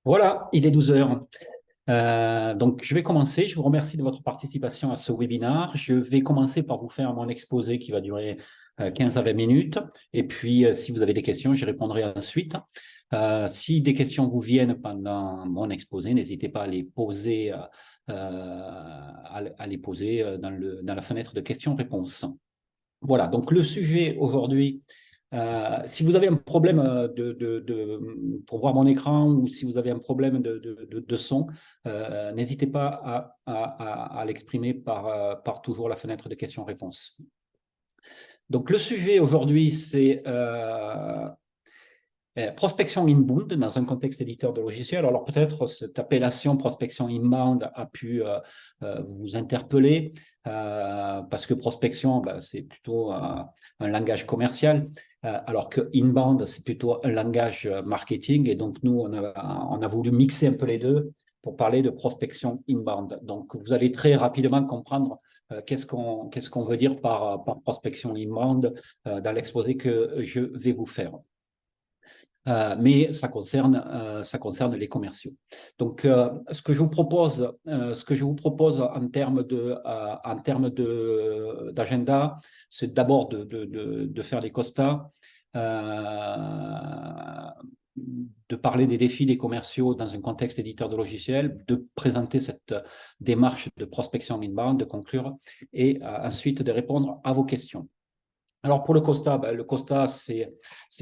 Voilà, il est 12 heures. Donc, je vais commencer. Je vous remercie de votre participation à ce webinaire. Je vais commencer par vous faire mon exposé qui va durer 15 à 20 minutes. Et puis, si vous avez des questions, j'y répondrai ensuite. Si des questions vous viennent pendant mon exposé, n'hésitez pas à les poser, à les poser dans la fenêtre de questions-réponses. Voilà, donc le sujet aujourd'hui, si vous avez un problème pour voir mon écran ou si vous avez un problème de son, n'hésitez pas à l'exprimer par toujours la fenêtre de questions-réponses. Donc le sujet aujourd'hui, c'est prospection inbound dans un contexte éditeur de logiciels. Alors peut-être cette appellation prospection inbound a pu vous interpeller parce que prospection, ben, c'est plutôt un langage commercial, alors que inbound, c'est plutôt un langage marketing. Et donc nous, on a voulu mixer un peu les deux pour parler de prospection inbound. Donc vous allez très rapidement comprendre qu'est-ce qu'on veut dire par prospection inbound dans l'exposé que je vais vous faire. Mais ça concerne les commerciaux. Donc, ce que je vous propose en termes d'agenda, c'est d'abord de faire des constats, de parler des défis des commerciaux dans un contexte éditeur de logiciels, de présenter cette démarche de prospection inbound, de conclure, et ensuite de répondre à vos questions. Alors pour le constat, le constat, c'est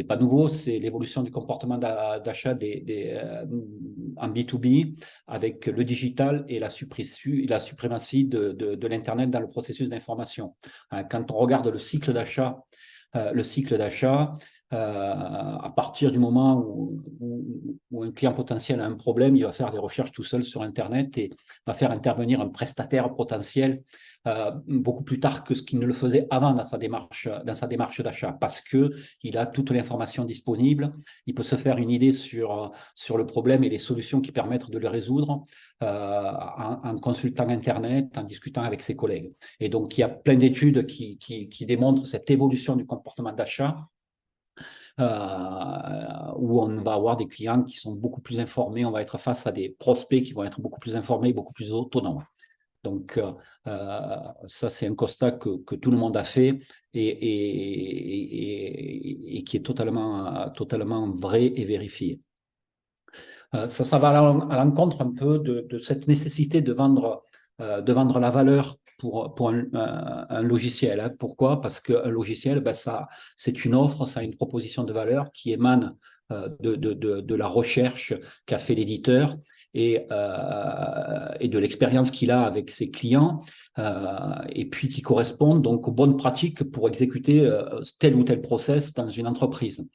pas nouveau, c'est l'évolution du comportement d'achat en B2B avec le digital et la suprématie de l'Internet dans le processus d'information. Quand on regarde le cycle d'achat, à partir du moment où un client potentiel a un problème, il va faire des recherches tout seul sur Internet et va faire intervenir un prestataire potentiel beaucoup plus tard que ce qu'il ne le faisait avant dans sa démarche d'achat, parce qu'il a toute l'information disponible, il peut se faire une idée sur le problème et les solutions qui permettent de le résoudre en consultant Internet, en discutant avec ses collègues. Et donc, il y a plein d'études qui démontrent cette évolution du comportement d'achat où on va avoir des clients qui sont beaucoup plus informés, on va être face à des prospects qui vont être beaucoup plus informés, beaucoup plus autonomes. Donc, ça, c'est un constat que tout le monde a fait et qui est totalement vrai et vérifié. Ça va à l'encontre un peu de cette nécessité de vendre la valeur pour un logiciel. Hein. Pourquoi? Parce qu'un logiciel, ben, c'est une offre, ça a une proposition de valeur qui émane de la recherche qu'a fait l'éditeur et de l'expérience qu'il a avec ses clients, et puis qui correspondent donc aux bonnes pratiques pour exécuter tel ou tel process dans une entreprise.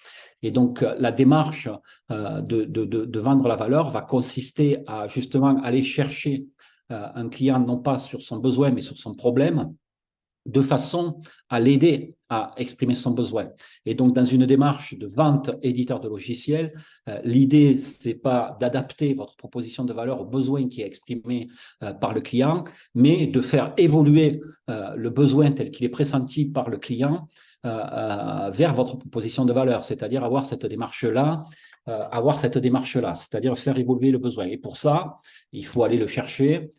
Et donc, la démarche de vendre la valeur va consister à justement aller chercher un client non pas sur son besoin, mais sur son problème, de façon à l'aider à exprimer son besoin. Et donc, dans une démarche de vente éditeur de logiciels, l'idée, c'est pas d'adapter votre proposition de valeur au besoin qui est exprimé par le client, mais de faire évoluer le besoin tel qu'il est pressenti par le client vers votre proposition de valeur, c'est-à-dire avoir cette démarche-là, c'est-à-dire faire évoluer le besoin. Et pour ça, il faut aller le chercher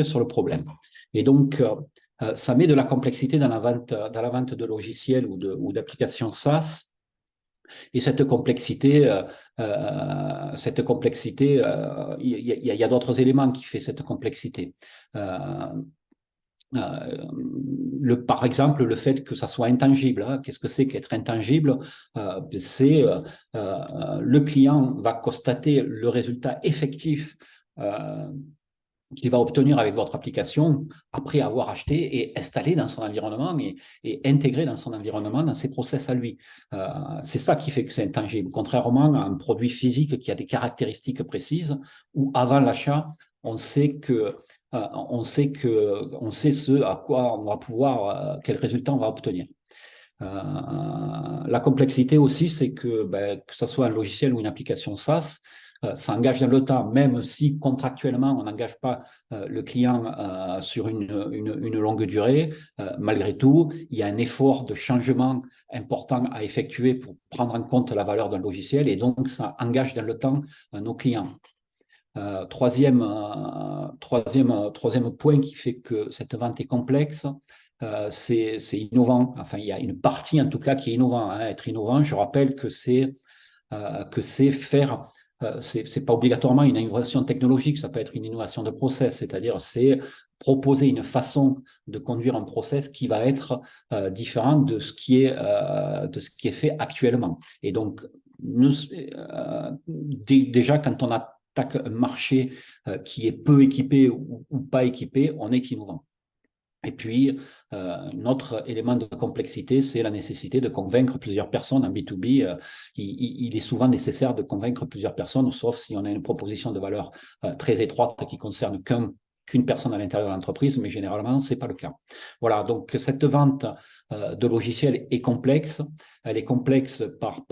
sur le problème. Et donc, ça met de la complexité dans la vente de logiciels ou d'applications SaaS. Et cette complexité, il y a d'autres éléments qui font cette complexité. Par exemple, le fait que ça soit intangible. Hein. Qu'est-ce que c'est qu'être intangible? C'est le client va constater le résultat effectif qu'il va obtenir avec votre application après avoir acheté et installé dans son environnement et intégré dans son environnement, dans ses process à lui. C'est ça qui fait que c'est intangible, contrairement à un produit physique qui a des caractéristiques précises où avant l'achat, on sait ce à quoi on va pouvoir, quel résultat on va obtenir. La complexité aussi, c'est que ce soit un logiciel ou une application SaaS, ça engage dans le temps, même si contractuellement on n'engage pas le client sur une longue durée, malgré tout, il y a un effort de changement important à effectuer pour prendre en compte la valeur d'un logiciel et donc ça engage dans le temps nos clients. Troisième point qui fait que cette vente est complexe, c'est innovant. Enfin, il y a une partie en tout cas qui est innovant. Hein. Être innovant, je rappelle que c'est faire. C'est pas obligatoirement une innovation technologique, ça peut être une innovation de process, c'est-à-dire c'est proposer une façon de conduire un process qui va être différente de ce qui est fait actuellement. Et donc, déjà, quand on attaque un marché qui est peu équipé ou pas équipé, on est innovant. Et puis, un autre élément de complexité, c'est la nécessité de convaincre plusieurs personnes. En B2B, il est souvent nécessaire de convaincre plusieurs personnes, sauf si on a une proposition de valeur très étroite qui concerne qu'une personne à l'intérieur de l'entreprise, mais généralement, ce n'est pas le cas. Voilà, donc cette vente de logiciels est complexe. Elle est complexe par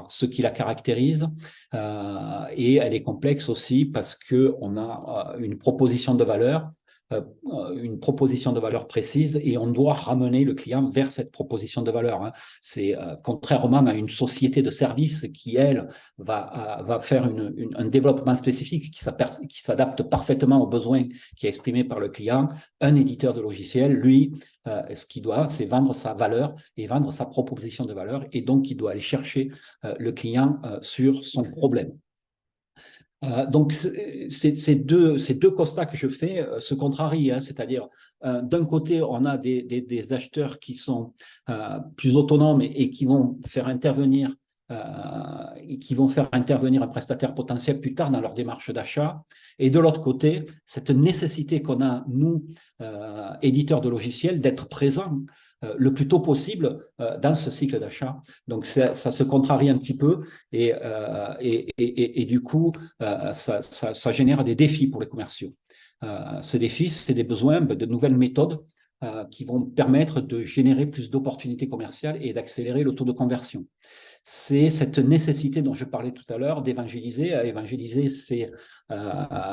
ce qui la caractérise et elle est complexe aussi parce qu'on a une proposition de valeur précise et on doit ramener le client vers cette proposition de valeur. Hein. C'est contrairement à une société de services qui, elle, va faire un développement spécifique qui s'adapte parfaitement aux besoins qui est exprimé par le client. Un éditeur de logiciel, lui, ce qu'il doit, c'est vendre sa valeur et vendre sa proposition de valeur et donc il doit aller chercher le client sur son problème. Donc, ces deux constats que je fais se contrarient, hein, c'est-à-dire d'un côté, on a des acheteurs qui sont plus autonomes et qui vont faire intervenir un prestataire potentiel plus tard dans leur démarche d'achat. Et de l'autre côté, cette nécessité qu'on a, nous, éditeurs de logiciels, d'être présents le plus tôt possible dans ce cycle d'achat. Donc, ça se contrarie un petit peu et du coup, ça génère des défis pour les commerciaux. Ce défi, c'est des besoins de nouvelles méthodes qui vont permettre de générer plus d'opportunités commerciales et d'accélérer le taux de conversion. C'est cette nécessité dont je parlais tout à l'heure d'évangéliser. Évangéliser, c'est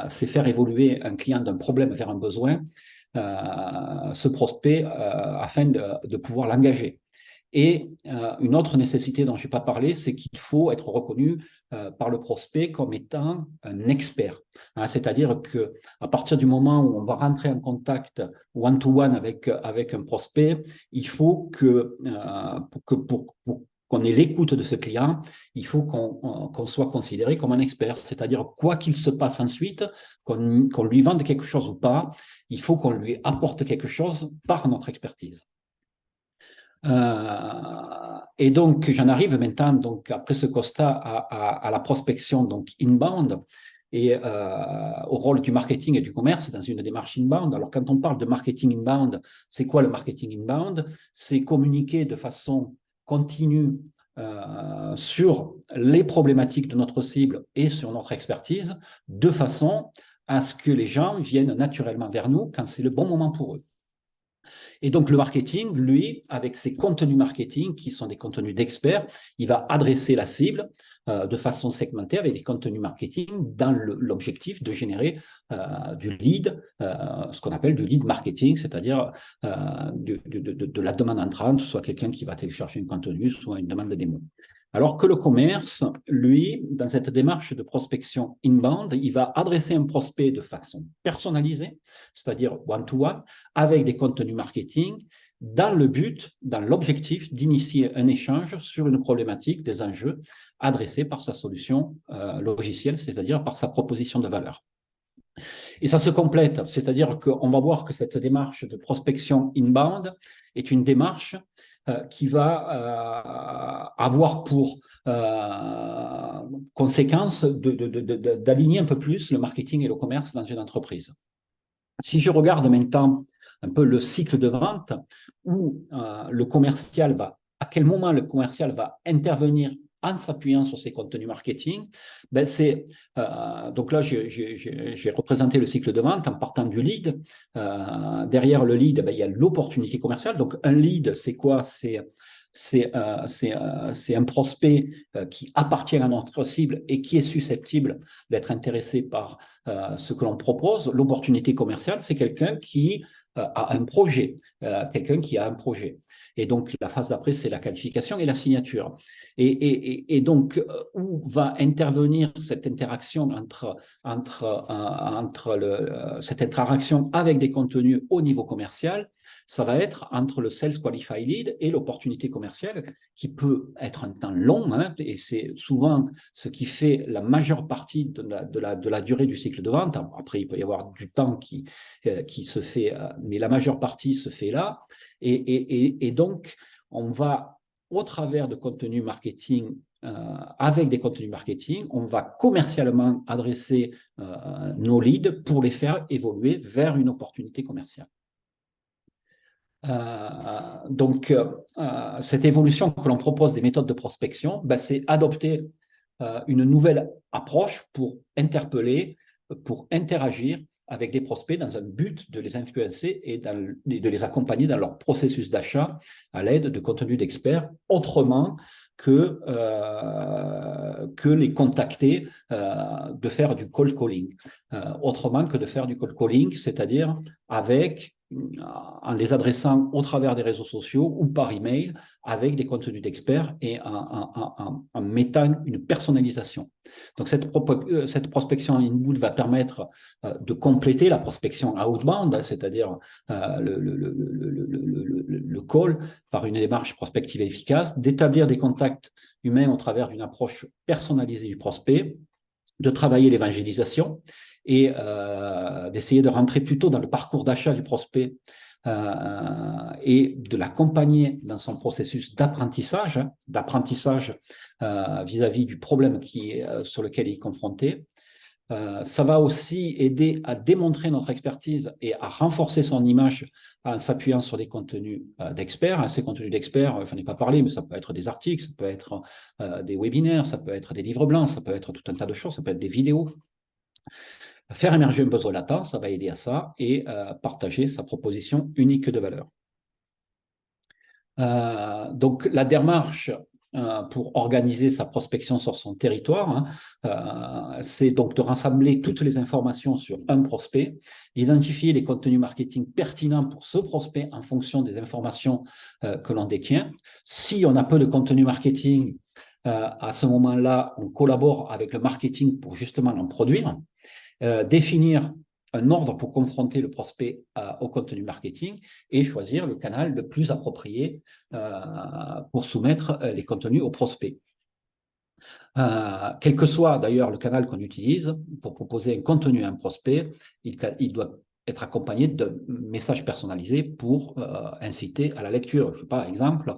faire évoluer un client d'un problème vers un besoin, ce prospect, afin de pouvoir l'engager. Et une autre nécessité dont je n'ai pas parlé, c'est qu'il faut être reconnu par le prospect comme étant un expert. Hein, c'est-à-dire qu'à partir du moment où on va rentrer en contact one-to-one avec un prospect, il faut pour qu'on ait l'écoute de ce client, il faut qu'on soit considéré comme un expert. C'est-à-dire, quoi qu'il se passe ensuite, qu'on lui vende quelque chose ou pas, il faut qu'on lui apporte quelque chose par notre expertise. Et donc, j'en arrive maintenant, donc, après ce constat, à la prospection donc inbound et au rôle du marketing et du commerce dans une démarche inbound. Alors, quand on parle de marketing inbound, c'est quoi le marketing inbound? C'est communiquer de façon continue sur les problématiques de notre cible et sur notre expertise, de façon à ce que les gens viennent naturellement vers nous quand c'est le bon moment pour eux. Et donc, le marketing, lui, avec ses contenus marketing, qui sont des contenus d'experts, il va adresser la cible de façon segmentée avec des contenus marketing dans l'objectif de générer du lead, ce qu'on appelle du lead marketing, c'est-à-dire de la demande entrante, soit quelqu'un qui va télécharger un contenu, soit une demande de démo. Alors que le commerce, lui, dans cette démarche de prospection inbound, il va adresser un prospect de façon personnalisée, c'est-à-dire one-to-one, avec des contenus marketing, dans l'objectif d'initier un échange sur une problématique, des enjeux adressés par sa solution logicielle, c'est-à-dire par sa proposition de valeur. Et ça se complète, c'est-à-dire qu'on va voir que cette démarche de prospection inbound est une démarche qui va avoir pour conséquence d'aligner un peu plus le marketing et le commerce dans une entreprise. Si je regarde maintenant un peu le cycle de vente où à quel moment le commercial va intervenir en s'appuyant sur ses contenus marketing, ben donc là, j'ai représenté le cycle de vente en partant du lead. Derrière le lead, ben, il y a l'opportunité commerciale. Donc, un lead, c'est quoi? C'est c'est un prospect qui appartient à notre cible et qui est susceptible d'être intéressé par ce que l'on propose. L'opportunité commerciale, c'est quelqu'un qui a un projet, quelqu'un qui a un projet. Et donc, la phase d'après, c'est la qualification et la signature. Et donc, où va intervenir cette interaction cette interaction avec des contenus au niveau commercial? Ça va être entre le Sales Qualified Lead et l'opportunité commerciale, qui peut être un temps long, hein, et c'est souvent ce qui fait la majeure partie de la durée du cycle de vente. Après, il peut y avoir du temps qui se fait, mais la majeure partie se fait là. Et donc, on va, au travers de contenus marketing, avec des contenus marketing, on va commercialement adresser nos leads pour les faire évoluer vers une opportunité commerciale. Donc, cette évolution que l'on propose des méthodes de prospection, ben, c'est adopter une nouvelle approche pour interpeller, pour interagir avec des prospects dans un but de les influencer et de les accompagner dans leur processus d'achat à l'aide de contenus d'experts, autrement que les contacter, de faire du cold calling. Autrement que de faire du cold calling, c'est-à-dire en les adressant au travers des réseaux sociaux ou par email avec des contenus d'experts et en mettant une personnalisation. Donc, cette prospection inbound va permettre de compléter la prospection outbound, c'est-à-dire le call par une démarche prospective efficace, d'établir des contacts humains au travers d'une approche personnalisée du prospect, de travailler l'évangélisation et d'essayer de rentrer plutôt dans le parcours d'achat du prospect et de l'accompagner dans son processus d'apprentissage vis-à-vis du problème sur lequel il est confronté. Ça va aussi aider à démontrer notre expertise et à renforcer son image en s'appuyant sur des contenus d'experts. Ces contenus d'experts, je n'en ai pas parlé, mais ça peut être des articles, ça peut être des webinaires, ça peut être des livres blancs, ça peut être tout un tas de choses, ça peut être des vidéos. Faire émerger un besoin latent, ça va aider à ça, et partager sa proposition unique de valeur. Donc, la démarche pour organiser sa prospection sur son territoire, c'est donc de rassembler toutes les informations sur un prospect, d'identifier les contenus marketing pertinents pour ce prospect en fonction des informations que l'on détient. Si on a peu de contenu marketing, à ce moment-là, on collabore avec le marketing pour justement en produire. Définir un ordre pour confronter le prospect au contenu marketing et choisir le canal le plus approprié pour soumettre les contenus au prospect. Quel que soit d'ailleurs le canal qu'on utilise pour proposer un contenu à un prospect, il doit être accompagné de messages personnalisés pour inciter à la lecture. Je sais pas, exemple,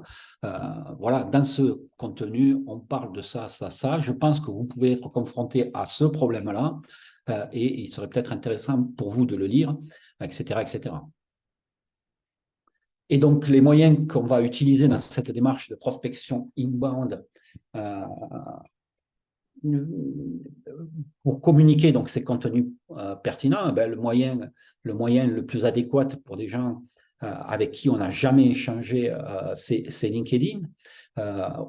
voilà, dans ce contenu, on parle de ça, ça, ça. Je pense que vous pouvez être confronté à ce problème-là et il serait peut-être intéressant pour vous de le lire, etc., etc. Et donc, les moyens qu'on va utiliser dans cette démarche de prospection inbound pour communiquer donc ces contenus pertinents, ben, le moyen le plus adéquat pour des gens avec qui on n'a jamais échangé, c'est LinkedIn,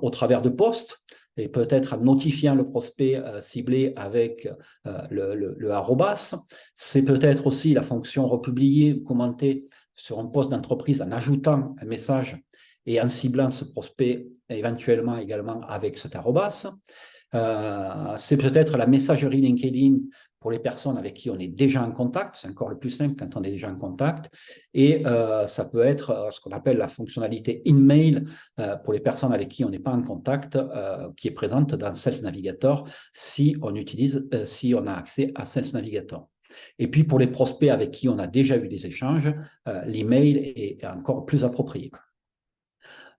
au travers de posts, et peut-être en notifiant le prospect ciblé avec le arrobas. C'est peut-être aussi la fonction republier ou commenter sur un post d'entreprise en ajoutant un message et en ciblant ce prospect éventuellement également avec cet arrobas. C'est peut-être la messagerie LinkedIn pour les personnes avec qui on est déjà en contact. C'est encore le plus simple quand on est déjà en contact. Et ça peut être ce qu'on appelle la fonctionnalité in-mail pour les personnes avec qui on n'est pas en contact, qui est présente dans Sales Navigator si on a accès à Sales Navigator. Et puis pour les prospects avec qui on a déjà eu des échanges, l'email est encore plus approprié.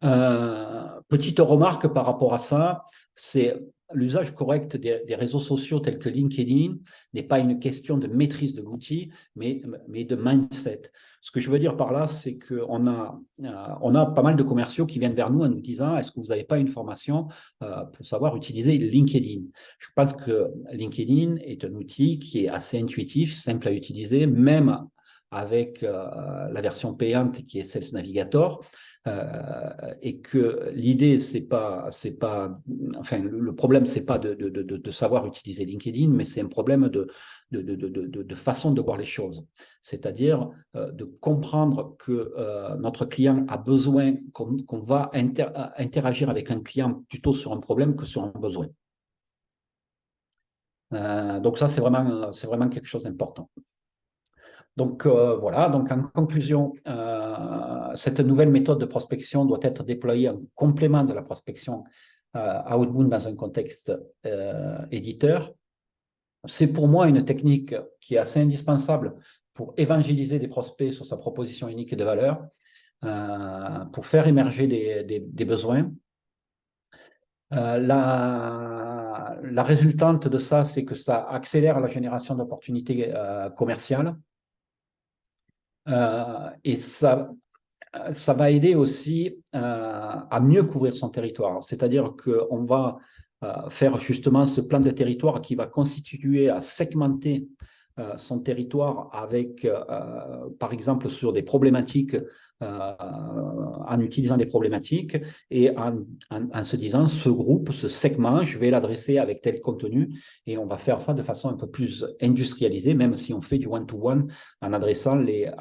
Petite remarque par rapport à ça, c'est l'usage correct des réseaux sociaux tels que LinkedIn n'est pas une question de maîtrise de l'outil, mais de mindset. Ce que je veux dire par là, c'est qu'on a pas mal de commerciaux qui viennent vers nous en nous disant « Est-ce que vous n'avez pas une formation pour savoir utiliser LinkedIn ?» Je pense que LinkedIn est un outil qui est assez intuitif, simple à utiliser, même avec la version payante qui est Sales Navigator. Et que l'idée, enfin, le problème, c'est pas de savoir utiliser LinkedIn, mais c'est un problème de façon de voir les choses. C'est-à-dire de comprendre que notre client a besoin, qu'on va interagir avec un client plutôt sur un problème que sur un besoin. Donc ça, c'est vraiment quelque chose d'important. Donc voilà, donc en conclusion, cette nouvelle méthode de prospection doit être déployée en complément de la prospection outbound dans un contexte éditeur. C'est pour moi une technique qui est assez indispensable pour évangéliser des prospects sur sa proposition unique de valeur, pour faire émerger des besoins. La résultante de ça, c'est que ça accélère la génération d'opportunités commerciales. Et ça va aider aussi à mieux couvrir son territoire. C'est-à-dire qu'on va faire justement ce plan de territoire qui va constituer à segmenter son territoire avec, par exemple, sur des problématiques, en utilisant des problématiques et en se disant, ce groupe, ce segment, je vais l'adresser avec tel contenu et on va faire ça de façon un peu plus industrialisée, même si on fait du one-to-one en adressant les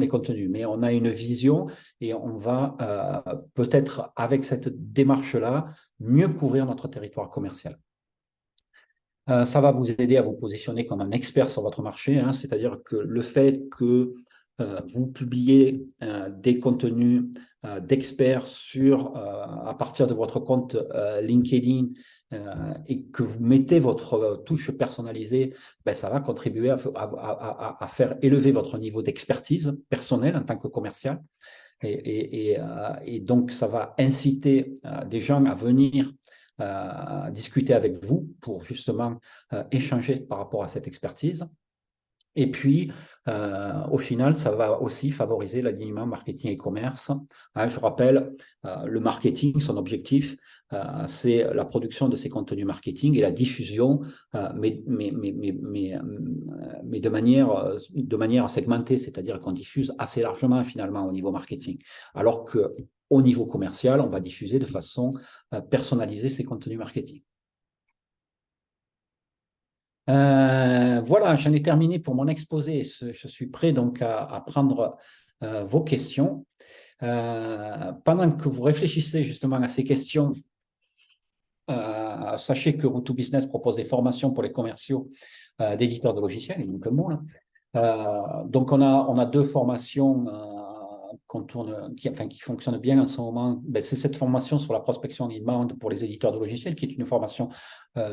contenus. Mais on a une vision et on va peut-être, avec cette démarche-là, mieux couvrir notre territoire commercial. Ça va vous aider à vous positionner comme un expert sur votre marché, hein, c'est-à-dire que le fait que vous publiez des contenus d'experts à partir de votre compte LinkedIn et que vous mettez votre touche personnalisée, ben, ça va contribuer à faire élever votre niveau d'expertise personnelle en tant que commercial. Et donc, ça va inciter des gens à venir discuter avec vous pour justement échanger par rapport à cette expertise. Et puis, au final, ça va aussi favoriser l'alignement marketing et commerce. Hein, je rappelle, le marketing, son objectif, c'est la production de ces contenus marketing et la diffusion, mais de manière segmentée, c'est-à-dire qu'on diffuse assez largement finalement au niveau marketing. Alors qu'au niveau commercial, on va diffuser de façon personnalisée ces contenus marketing. Voilà, j'en ai terminé pour mon exposé. Je suis prêt donc à prendre vos questions. Pendant que vous réfléchissez justement à ces questions, sachez que Route2Business propose des formations pour les commerciaux d'éditeurs de logiciels, et donc le mot, là. Donc on a deux formations qui fonctionnent bien en ce moment. Ben, c'est cette formation sur la prospection inbound pour les éditeurs de logiciels, qui est une formation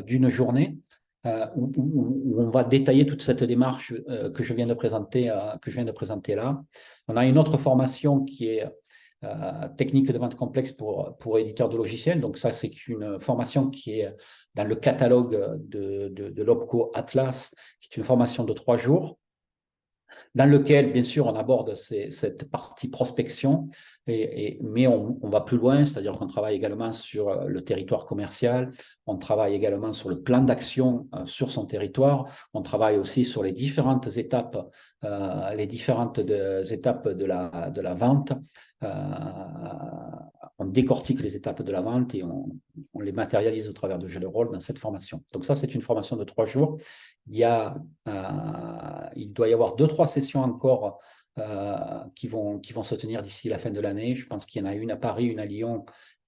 d'une journée. Où on va détailler toute cette démarche que je viens de présenter là. On a une autre formation qui est technique de vente complexe pour éditeurs de logiciels. Donc ça, c'est une formation qui est dans le catalogue de l'OPCO Atlas, qui est une formation de 3 jours, dans lequel, bien sûr, on aborde cette partie prospection, mais on va plus loin, c'est-à-dire qu'on travaille également sur le territoire commercial, on travaille également sur le plan d'action sur son territoire, on travaille aussi sur les différentes étapes, de la vente. On décortique les étapes de la vente et on les matérialise au travers de jeux de rôle dans cette formation. Donc ça, c'est une formation de 3 jours. Il doit y avoir 2-3 sessions encore qui vont se tenir d'ici la fin de l'année. Je pense qu'il y en a une à Paris, une à Lyon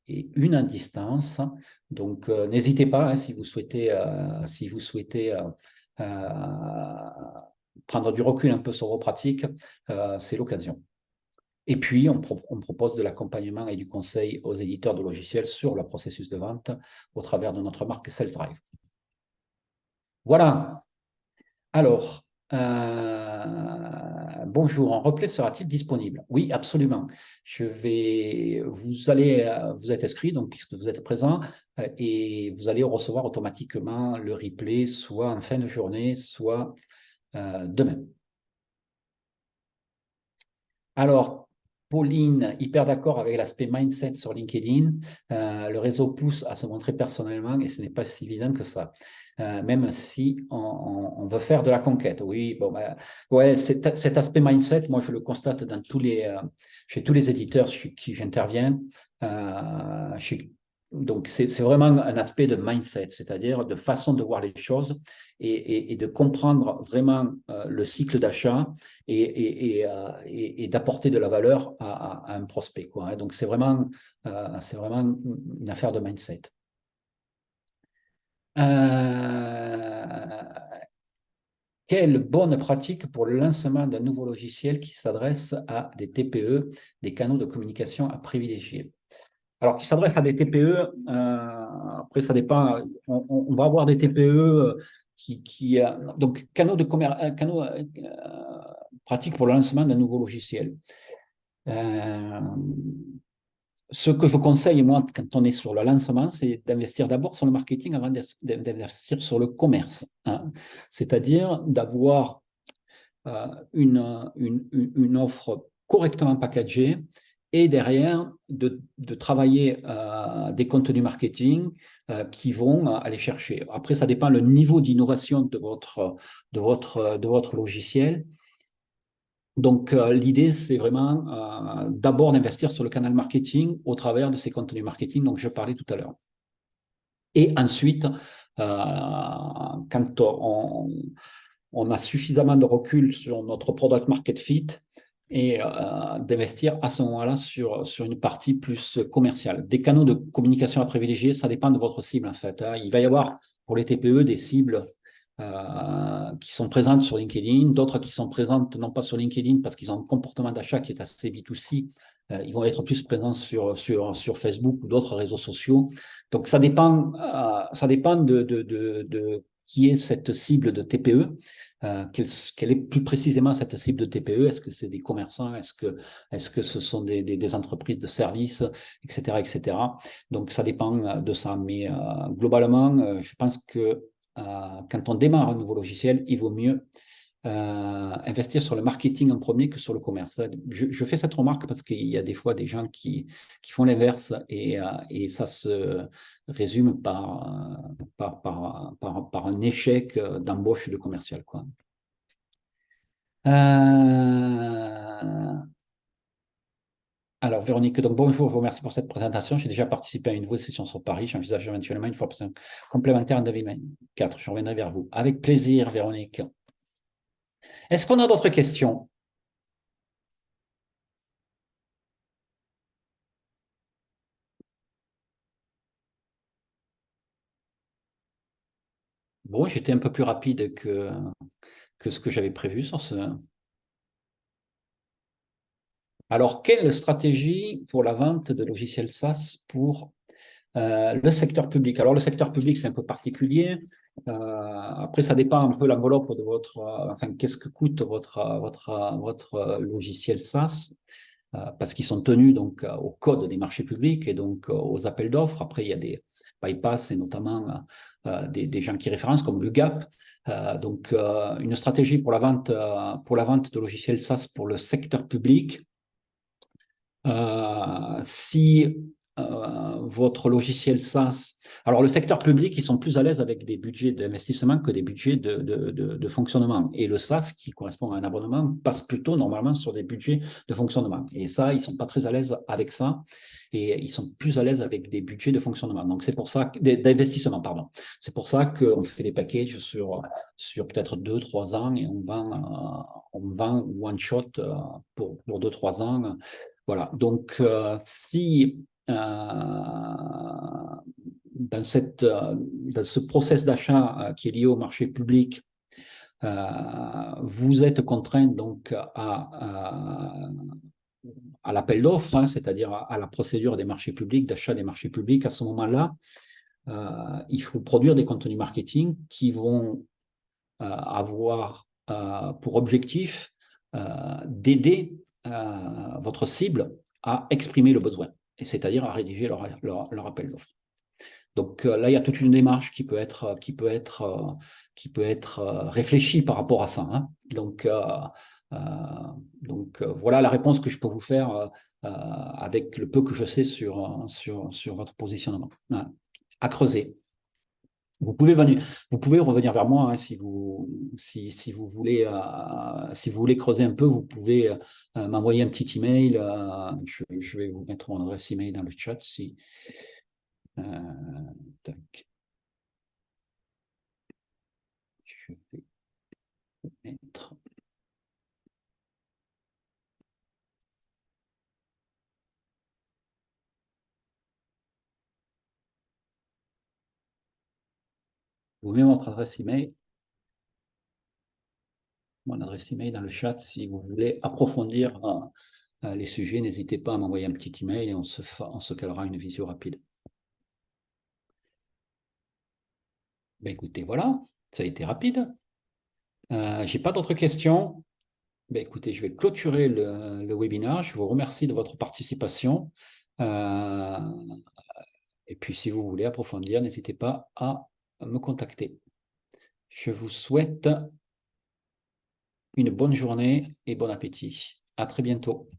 et une à distance. Donc, n'hésitez pas, hein, si vous souhaitez prendre du recul un peu sur vos pratiques, c'est l'occasion. Et puis, on propose de l'accompagnement et du conseil aux éditeurs de logiciels sur leur processus de vente au travers de notre marque SalesDrive. Voilà. Alors, bonjour, un replay sera-t-il disponible? Oui, absolument. Vous êtes inscrit, donc puisque vous êtes présent, et vous allez recevoir automatiquement le replay, soit en fin de journée, soit demain. Alors, Pauline, hyper d'accord avec l'aspect mindset sur LinkedIn. Le réseau pousse à se montrer personnellement et ce n'est pas si évident que ça. Même si on veut faire de la conquête. Oui, bon, ouais, cet aspect mindset, moi, je le constate dans chez tous les éditeurs chez qui j'interviens. Donc, c'est vraiment un aspect de mindset, c'est-à-dire de façon de voir les choses et de comprendre vraiment le cycle d'achat et d'apporter de la valeur à un prospect, quoi. Donc, c'est vraiment une affaire de mindset. Quelle bonne pratique pour le lancement d'un nouveau logiciel qui s'adresse à des TPE, des canaux de communication à privilégier? Alors, qui s'adresse à des TPE, après, ça dépend. On va avoir des TPE donc, canaux pratiques pour le lancement d'un nouveau logiciel. Ce que je conseille, moi, quand on est sur le lancement, c'est d'investir d'abord sur le marketing avant d'investir sur le commerce, hein. C'est-à-dire d'avoir une offre correctement packagée et derrière de travailler des contenus marketing qui vont aller chercher. Après, ça dépend le niveau d'innovation de votre logiciel. Donc, l'idée, c'est vraiment d'abord d'investir sur le canal marketing au travers de ces contenus marketing dont je parlais tout à l'heure. Et ensuite, quand on a suffisamment de recul sur notre product market fit et d'investir à ce moment-là sur une partie plus commerciale. Des canaux de communication à privilégier, ça dépend de votre cible en fait, hein. Il va y avoir pour les TPE des cibles qui sont présentes sur LinkedIn, d'autres qui sont présentes non pas sur LinkedIn parce qu'ils ont un comportement d'achat qui est assez B2C, ils vont être plus présents sur Facebook ou d'autres réseaux sociaux. Donc ça dépend de qui est cette cible de TPE, quelle est plus précisément cette cible de TPE, est-ce que c'est des commerçants, est-ce que ce sont des entreprises de services, etc., etc. Donc ça dépend de ça, mais globalement, je pense que quand on démarre un nouveau logiciel, il vaut mieux investir sur le marketing en premier que sur le commerce. Je fais cette remarque parce qu'il y a des fois des gens qui font l'inverse et ça se résume par un échec d'embauche de commercial, quoi. Alors, Véronique, donc bonjour, je vous remercie pour cette présentation. J'ai déjà participé à une nouvelle session sur Paris. J'envisage éventuellement une formation complémentaire en 2024. Je reviendrai vers vous. Avec plaisir, Véronique. Est-ce qu'on a d'autres questions? Bon, j'étais un peu plus rapide que ce que j'avais prévu sur ce. Alors, quelle stratégie pour la vente de logiciels SaaS pour le secteur public? Alors, le secteur public, c'est un peu particulier. Après, ça dépend un peu l'enveloppe de enfin, qu'est-ce que coûte votre logiciel SaaS, parce qu'ils sont tenus donc au code des marchés publics et donc aux appels d'offres. Après, il y a des bypass et notamment des gens qui référencent comme l'UGAP. Donc, une stratégie pour la vente de logiciels SaaS pour le secteur public. Si votre logiciel SaaS... Alors, le secteur public, ils sont plus à l'aise avec des budgets d'investissement que des budgets de fonctionnement. Et le SaaS, qui correspond à un abonnement, passe plutôt normalement sur des budgets de fonctionnement. Et ça, ils ne sont pas très à l'aise avec ça. Et ils sont plus à l'aise avec des budgets de fonctionnement. Donc, c'est pour ça, d'investissement, pardon. C'est pour ça qu'on fait des packages sur peut-être 2-3 ans et on vend one shot pour 2-3 ans. Voilà, donc si dans ce process d'achat qui est lié au marché public, vous êtes contraint donc à l'appel d'offres, hein, c'est-à-dire à la procédure des marchés publics, d'achat des marchés publics, à ce moment-là, il faut produire des contenus marketing qui vont avoir pour objectif d'aider votre cible à exprimer le besoin, et c'est-à-dire à rédiger leur appel d'offres. Donc là, il y a toute une démarche qui peut être réfléchie par rapport à ça, hein. Euh, voilà la réponse que je peux vous faire avec le peu que je sais sur votre positionnement. Ouais. À creuser. Vous pouvez revenir vers moi, hein, si vous voulez, si vous voulez creuser un peu, vous pouvez m'envoyer un petit email. Je vais vous mettre mon adresse email dans le chat. Euh, tac, je vais mettre. Vous mettez votre adresse email, mon adresse email dans le chat. Si vous voulez approfondir les sujets, n'hésitez pas à m'envoyer un petit email et on se calera une visio rapide. Ben écoutez, voilà, ça a été rapide. J'ai pas d'autres questions. Ben écoutez, je vais clôturer le webinaire. Je vous remercie de votre participation. Euh, et puis, si vous voulez approfondir, n'hésitez pas à me contacter. Je vous souhaite une bonne journée et bon appétit. À très bientôt.